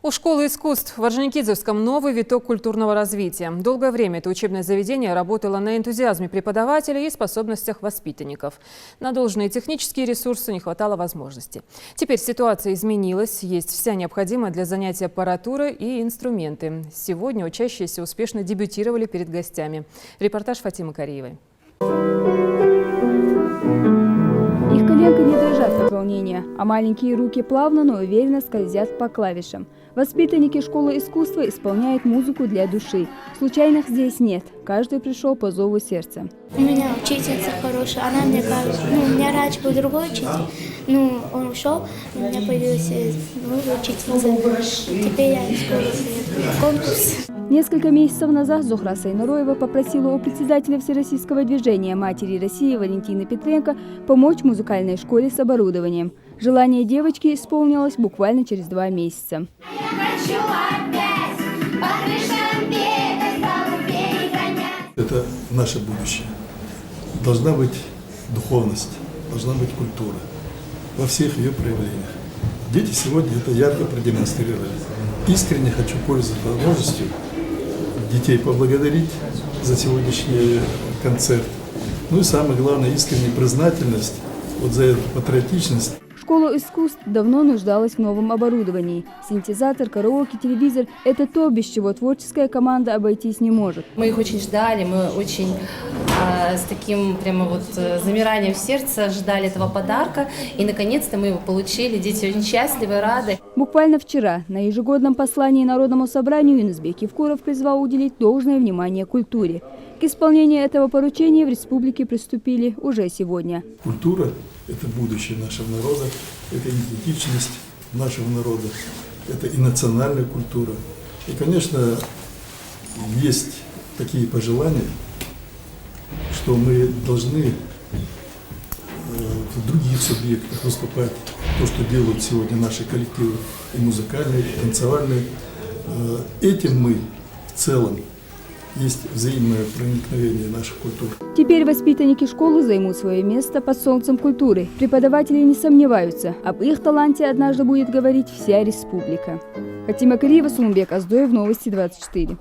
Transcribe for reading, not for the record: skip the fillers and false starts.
У школы искусств в Орджоникидзевском новый виток культурного развития. Долгое время это учебное заведение работало на энтузиазме преподавателей и способностях воспитанников. На должные технические ресурсы не хватало возможностей. Теперь ситуация изменилась, есть вся необходимая для занятия аппаратура и инструменты. Сегодня учащиеся успешно дебютировали перед гостями. Репортаж Фатимы Кариевой. Их коленки не дрожат от волнения, а маленькие руки плавно, но уверенно скользят по клавишам. Воспитанники школы искусства исполняют музыку для души. Случайных здесь нет. Каждый пришел по зову сердца. У меня учительница хорошая, она мне кажется, у меня раньше был другой учитель, он ушел, у меня появилась новая учительница. Теперь я исполнила конкурс. Несколько месяцев назад Зухра Сайнароева попросила у председателя Всероссийского движения матери России Валентины Петренко помочь музыкальной школе с оборудованием. Желание девочки исполнилось буквально через 2 месяца. Это наше будущее. Должна быть духовность, должна быть культура во всех ее проявлениях. Дети сегодня это ярко продемонстрировали. Искренне хочу пользоваться возможностью детей поблагодарить за сегодняшний концерт. Ну и самое главное, искренняя признательность вот за эту патриотичность. Школа искусств давно нуждалась в новом оборудовании. Синтезатор, караоке, телевизор – это то, без чего творческая команда обойтись не может. Мы их очень ждали, мы очень с таким прямо вот замиранием в сердце ждали этого подарка. И наконец-то мы его получили. Дети очень счастливы, рады. Буквально вчера на ежегодном послании Народному собранию Юнусбек Евкуров призвал уделить должное внимание культуре. К исполнению этого поручения в республике приступили уже сегодня. Культура – это будущее нашего народа, это идентичность нашего народа, это и национальная культура. И, конечно, есть такие пожелания, что мы должны в других субъектах выступать. То, что делают сегодня наши коллективы, и музыкальные, и танцевальные. Этим мы в целом есть взаимное проникновение наших культур. Теперь воспитанники школы займут свое место под солнцем культуры. Преподаватели не сомневаются, об их таланте однажды будет говорить вся республика. Фатима Кариева, Сулумбек Аздоев, Новости 24.